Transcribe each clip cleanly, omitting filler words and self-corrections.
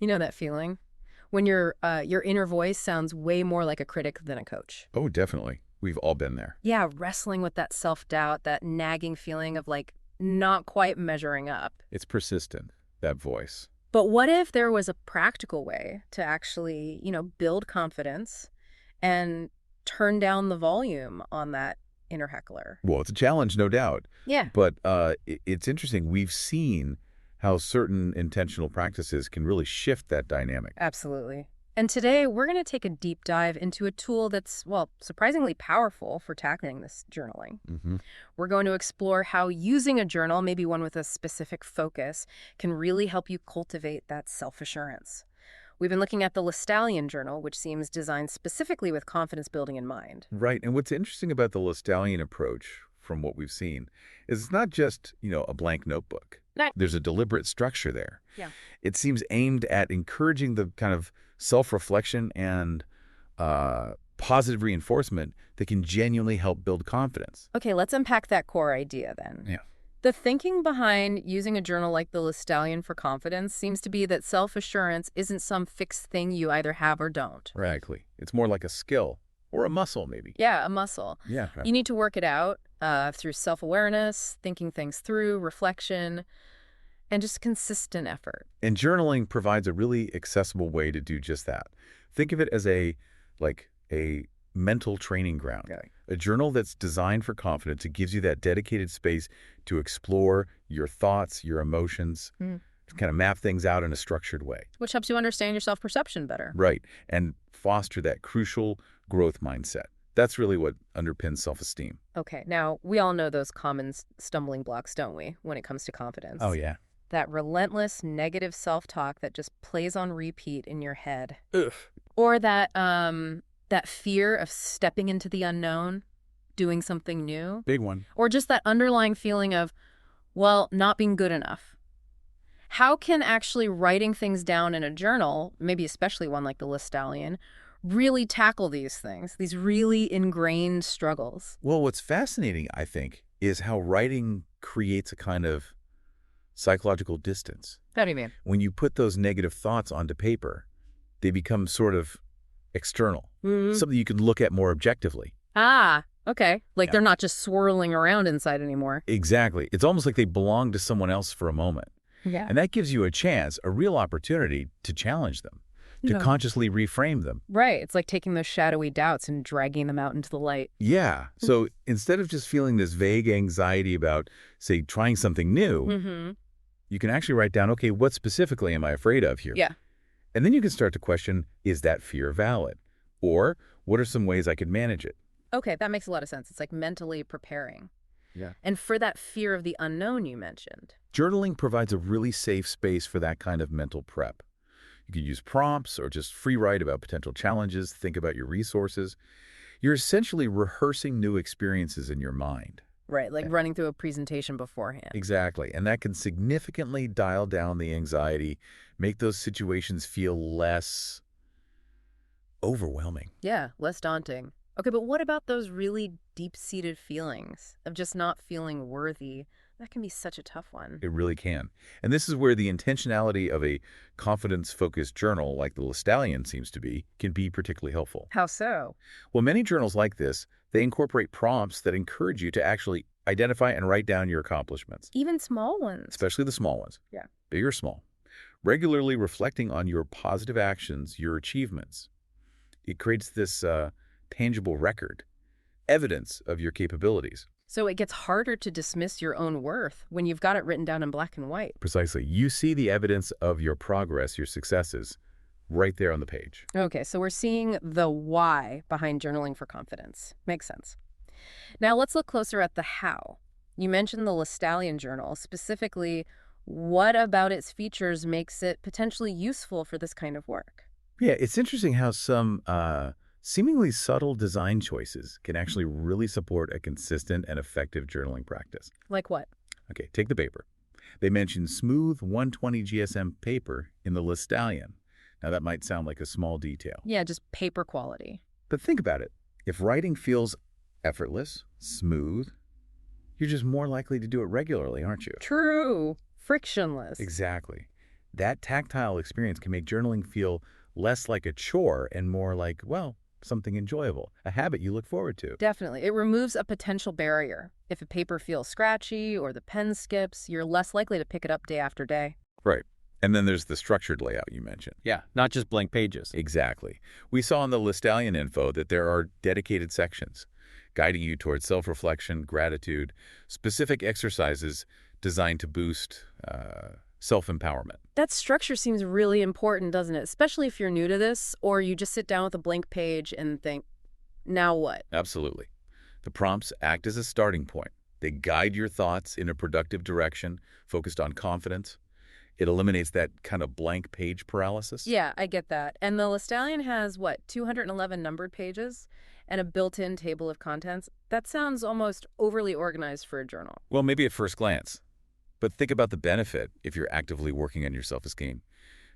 You know that feeling? When your inner voice sounds way more like a critic than a coach. Oh, definitely. We've all been there. Yeah, wrestling with that self-doubt, that nagging feeling of like not quite measuring up. It's persistent, that voice. But what if there was a practical way to actually, build confidence and turn down the volume on that inner heckler? Well, it's a challenge, no doubt. Yeah, But it's interesting. We've seen how certain intentional practices can really shift that dynamic. absolutely. And today we're going to take a deep dive into a tool that's, well, surprisingly powerful for tackling this journaling. Hmm. We're going to explore how using a journal, maybe one with a specific focus, can really help you cultivate that self-assurance. We've been looking at the Lestallion Journal, which seems designed specifically with confidence building in mind. Right. And what's interesting about the Lestallion approach, from what we've seen, is it's not just, a blank notebook. Right. There's a deliberate structure there. Yeah. It seems aimed at encouraging the kind of self-reflection and positive reinforcement that can genuinely help build confidence. Okay, let's unpack that core idea then. Yeah. The thinking behind using a journal like the Lestallion for confidence seems to be that self-assurance isn't some fixed thing you either have or don't. Exactly. It's more like a skill or a muscle, maybe. Yeah, a muscle. Yeah. You need to work it out through self-awareness, thinking things through, reflection, and just consistent effort. And journaling provides a really accessible way to do just that. Think of it as a mental training ground. Okay. A journal that's designed for confidence. It gives you that dedicated space to explore your thoughts, your emotions, to kind of map things out in a structured way. Which helps you understand your self-perception better. Right. And foster that crucial growth mindset. That's really what underpins self-esteem. Okay, now we all know those common stumbling blocks, don't we, when it comes to confidence? Oh, yeah. That relentless negative self-talk that just plays on repeat in your head. Ugh. Or that fear of stepping into the unknown, doing something new. Big one. Or just that underlying feeling of, well, not being good enough. How can actually writing things down in a journal, maybe especially one like the Lestallion, really tackle these things, these really ingrained struggles? Well, what's fascinating, I think, is how writing creates a kind of psychological distance. How do you mean? When you put those negative thoughts onto paper, they become sort of external, something you can look at more objectively. Ah, okay. Like Yeah. they're not just swirling around inside anymore. Exactly. It's almost like they belong to someone else for a moment. Yeah. And that gives you a chance, a real opportunity to challenge them, to Yeah. consciously reframe them. Right. It's like taking those shadowy doubts and dragging them out into the light. Yeah. So instead of just feeling this vague anxiety about, say, trying something new, Mm-hmm. you can actually write down, okay, what specifically am I afraid of here? Yeah. And then you can start to question, is that fear valid? Or what are some ways I could manage it? Okay, that makes a lot of sense. It's like mentally preparing. Yeah. And for that fear of the unknown you mentioned. Journaling provides a really safe space for that kind of mental prep. You could use prompts or just free write about potential challenges, think about your resources. You're essentially rehearsing new experiences in your mind. Right, like Yeah. running through a presentation beforehand. Exactly. And that can significantly dial down the anxiety, make those situations feel less overwhelming. Yeah, less daunting. Okay, but what about those really deep-seated feelings of just not feeling worthy? That can be such a tough one. It really can. And this is where the intentionality of a confidence-focused journal like the Lestallion seems to be can be particularly helpful. How so? Well, many journals like this, they incorporate prompts that encourage you to actually identify and write down your accomplishments, Even small ones. especially the small ones. Yeah. Big or small. Regularly reflecting on your positive actions, your achievements. It creates this tangible record, evidence of your capabilities. So it gets harder to dismiss your own worth when you've got it written down in black and white. Precisely. You see the evidence of your progress, your successes, right there on the page. Okay, so we're seeing the why behind journaling for confidence. Makes sense. Now let's look closer at the how. You mentioned the Lestallion Journal. Specifically, what about its features makes it potentially useful for this kind of work? Yeah, it's interesting how some seemingly subtle design choices can actually really support a consistent and effective journaling practice. Like what? Okay, take the paper. They mention smooth 120 GSM paper in the Lestallion. Now, that might sound like a small detail, Yeah, just paper quality. but think about it. If writing feels effortless, smooth, you're just more likely to do it regularly, aren't you? True. Frictionless. Exactly. That tactile experience can make journaling feel less like a chore and more like, well, something enjoyable, a habit you look forward to. Definitely. It removes a potential barrier. If a paper feels scratchy or the pen skips, you're less likely to pick it up day after day. Right. And then there's the structured layout you mentioned. Yeah, not just blank pages. Exactly. We saw in the Lestallion info that there are dedicated sections guiding you towards self-reflection, gratitude, specific exercises designed to boost self-empowerment. That structure seems really important, doesn't it? Especially if you're new to this or you just sit down with a blank page and think, now what? Absolutely. The prompts act as a starting point. They guide your thoughts in a productive direction, focused on confidence. It eliminates that kind of blank page paralysis. Yeah, I get that. And the Lestallion has, what, 211 numbered pages and a built-in table of contents? That sounds almost overly organized for a journal. Well, maybe at first glance. But think about the benefit if you're actively working on your self-esteem.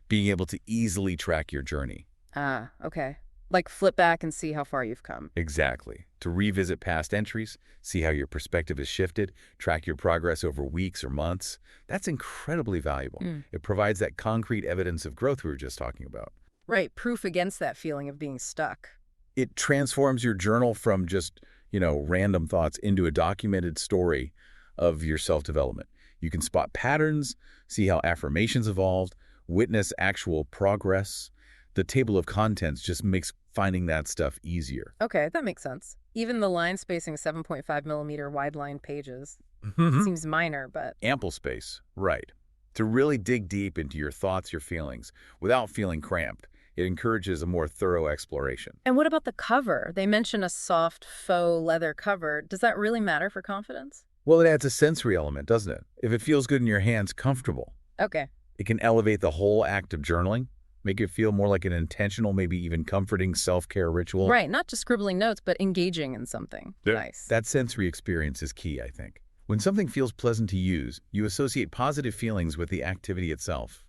Being able to easily track your journey. Ah, okay. Like flip back and see how far you've come. Exactly. To revisit past entries, see how your perspective has shifted, track your progress over weeks or months. That's incredibly valuable. It provides that concrete evidence of growth we were just talking about. Right, proof against that feeling of being stuck. It transforms your journal from just, random thoughts into a documented story of your self-development. You can spot patterns, see how affirmations evolved, witness actual progress. The table of contents just makes finding that stuff easier. Okay, that makes sense. Even the line spacing 7.5 millimeter wide line pages seems minor, but... Ample space, right. To really dig deep into your thoughts, your feelings, without feeling cramped. It encourages a more thorough exploration. And what about the cover? They mention a soft faux leather cover. Does that really matter for confidence? Well, it adds a sensory element, doesn't it? If it feels good in your hands, comfortable. Okay. It can elevate the whole act of journaling, make it feel more like an intentional, maybe even comforting self-care ritual. Right, not just scribbling notes, but engaging in something. Yeah. Nice. That sensory experience is key, I think. When something feels pleasant to use, you associate positive feelings with the activity itself.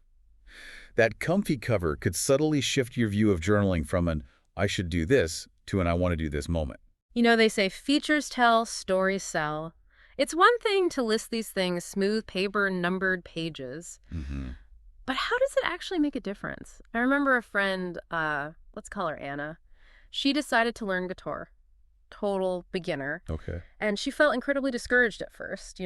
That comfy cover could subtly shift your view of journaling from an I should do this to an I want to do this moment. You know, they say features tell, stories sell. It's one thing to list these things, smooth paper, numbered pages. But how does it actually make a difference? I remember a friend, let's call her Anna. She decided to learn guitar. Total beginner. Okay. And she felt incredibly discouraged at first,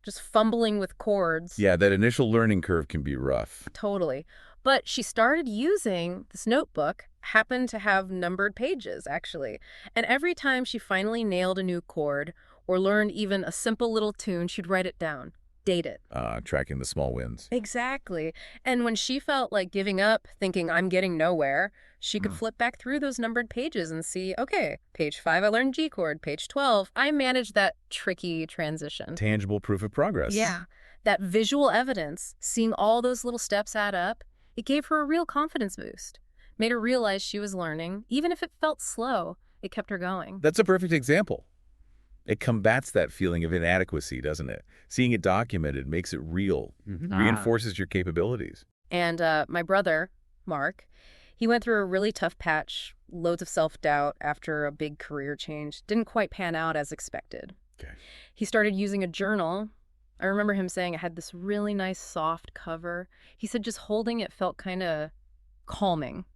just fumbling with chords. Yeah, that initial learning curve can be rough. Totally. But she started using this notebook, happened to have numbered pages, actually. And every time she finally nailed a new chord or learned even a simple little tune, she'd write it down, date it. Tracking the small wins. Exactly. And when she felt like giving up, thinking I'm getting nowhere, she could flip back through those numbered pages and see, okay, page 5 I learned G chord, page 12 I managed that tricky transition. Tangible proof of progress. Yeah. That visual evidence, seeing all those little steps add up, it gave her a real confidence boost. Made her realize she was learning. Even if it felt slow, it kept her going. That's a perfect example. It combats that feeling of inadequacy, doesn't it? Seeing it documented makes it real, reinforces your capabilities. And my brother, Mark, he went through a really tough patch, loads of self-doubt after a big career change. Didn't quite pan out as expected. Okay. He started using a journal. I remember him saying it had this really nice soft cover. He said just holding it felt kind of calming,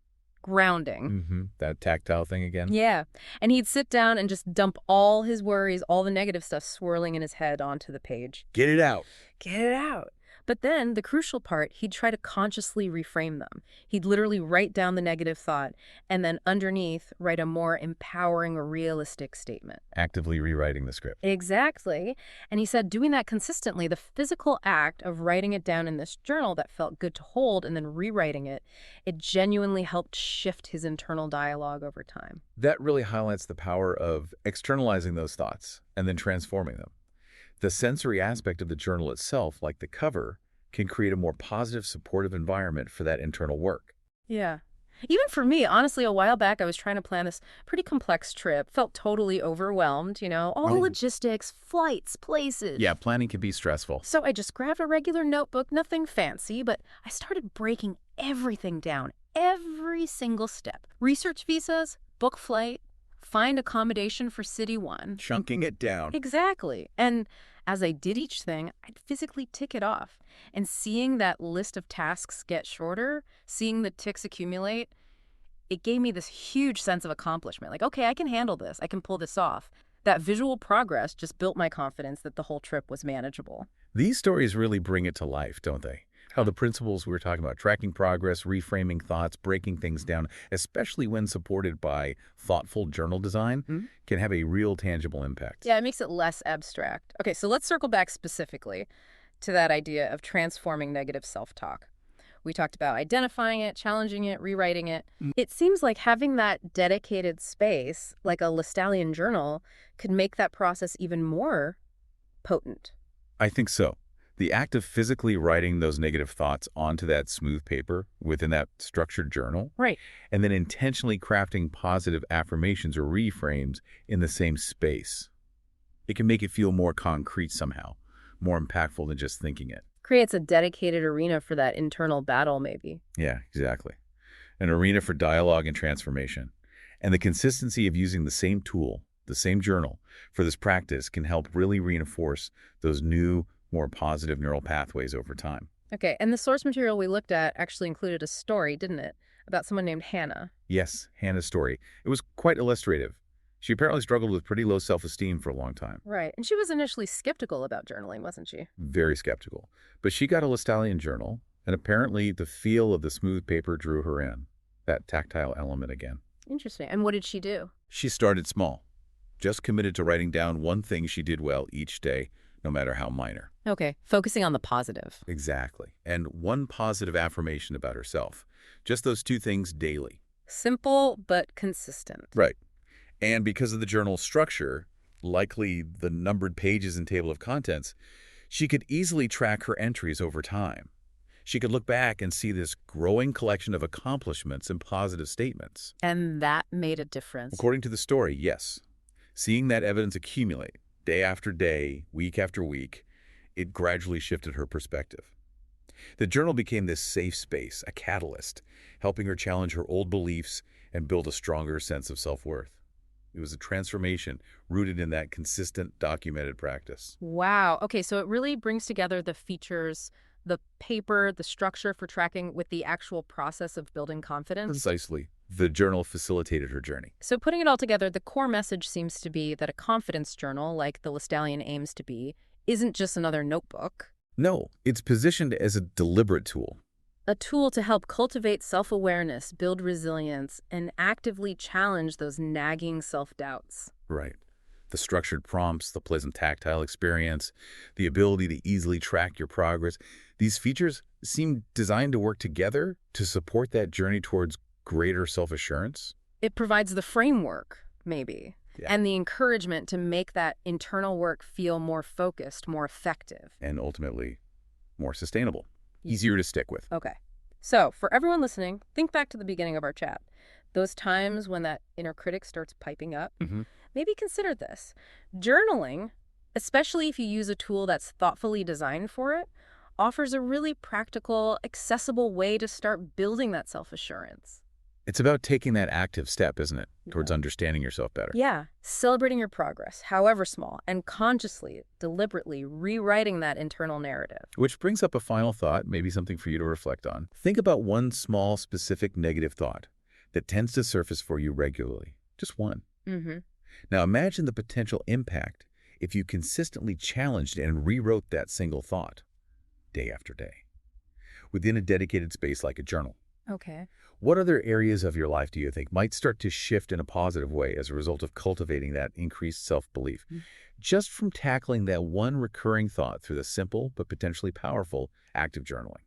grounding. That tactile thing again? Yeah. And he'd sit down and just dump all his worries, all the negative stuff swirling in his head onto the page. Get it out. Get it out. But then the crucial part, he'd try to consciously reframe them. He'd literally write down the negative thought and then underneath write a more empowering or realistic statement. Actively rewriting the script. Exactly. And he said doing that consistently, the physical act of writing it down in this journal that felt good to hold and then rewriting it, it genuinely helped shift his internal dialogue over time. That really highlights the power of externalizing those thoughts and then transforming them. The sensory aspect of the journal itself, like the cover, can create a more positive, supportive environment for that internal work. Yeah. Even for me, honestly, a while back, I was trying to plan this pretty complex trip. Felt totally overwhelmed, all the logistics, flights, places. Yeah, planning can be stressful. So I just grabbed a regular notebook, nothing fancy, but I started breaking everything down, every single step. Research visas, book flight, find accommodation for City 1. Chunking it down. Exactly. And as I did each thing, I'd physically tick it off. And seeing that list of tasks get shorter, seeing the ticks accumulate, it gave me this huge sense of accomplishment. Like, okay, I can handle this. I can pull this off. That visual progress just built my confidence that the whole trip was manageable. These stories really bring it to life, don't they? How the principles we were talking about, tracking progress, reframing thoughts, breaking things down, especially when supported by thoughtful journal design, Mhm. can have a real tangible impact. Yeah, it makes it less abstract. Okay, so let's circle back specifically to that idea of transforming negative self-talk. We talked about identifying it, challenging it, rewriting it. It seems like having that dedicated space, like a Lestallion journal, could make that process even more potent. I think so. The act of physically writing those negative thoughts onto that smooth paper within that structured journal, Right. and then intentionally crafting positive affirmations or reframes in the same space. It can make it feel more concrete somehow, more impactful than just thinking it. Creates a dedicated arena for that internal battle, maybe. Yeah, exactly. An arena for dialogue and transformation. And the consistency of using the same tool, the same journal, for this practice can help really reinforce those new, more positive neural pathways over time. Okay, and the source material we looked at actually included a story, didn't it? About someone named Hannah. Yes, Hannah's story. It was quite illustrative. She apparently struggled with pretty low self-esteem for a long time. Right, and she was initially skeptical about journaling, wasn't she? Very skeptical. But she got a Lestallion journal, and apparently the feel of the smooth paper drew her in. That tactile element again. Interesting. And what did she do? She started small, just committed to writing down one thing she did well each day, no matter how minor. Okay, focusing on the positive. Exactly. And one positive affirmation about herself. Just those two things daily. Simple but consistent. Right. And because of the journal structure, likely the numbered pages and table of contents, she could easily track her entries over time. She could look back and see this growing collection of accomplishments and positive statements. And that made a difference. According to the story, yes. Seeing that evidence accumulate, day after day, week after week, it gradually shifted her perspective. The journal became this safe space, a catalyst, helping her challenge her old beliefs and build a stronger sense of self-worth. It was a transformation rooted in that consistent, documented practice. Wow. Okay, so it really brings together the features, the paper, the structure for tracking with the actual process of building confidence. Precisely. The journal facilitated her journey. So putting it all together, the core message seems to be that a confidence journal, like the Lestallion aims to be, isn't just another notebook. No, it's positioned as a deliberate tool. A tool to help cultivate self-awareness, build resilience, and actively challenge those nagging self-doubts. Right. The structured prompts, the pleasant tactile experience, the ability to easily track your progress, these features seem designed to work together to support that journey towards greater self-assurance. It provides the framework, maybe, and the encouragement to make that internal work feel more focused, more effective. And ultimately, more sustainable, easier to stick with. Okay. So, for everyone listening, think back to the beginning of our chat. Those times when that inner critic starts piping up. Maybe consider this. Journaling, especially if you use a tool that's thoughtfully designed for it, offers a really practical, accessible way to start building that self-assurance. It's about taking that active step, isn't it, towards understanding yourself better. Yeah, celebrating your progress, however small, and consciously, deliberately rewriting that internal narrative. Which brings up a final thought, maybe something for you to reflect on. Think about one small, specific negative thought that tends to surface for you regularly. Just one. Now imagine the potential impact if you consistently challenged and rewrote that single thought, day after day, within a dedicated space like a journal. Okay. What other areas of your life do you think might start to shift in a positive way as a result of cultivating that increased self-belief, just from tackling that one recurring thought through the simple but potentially powerful act of journaling?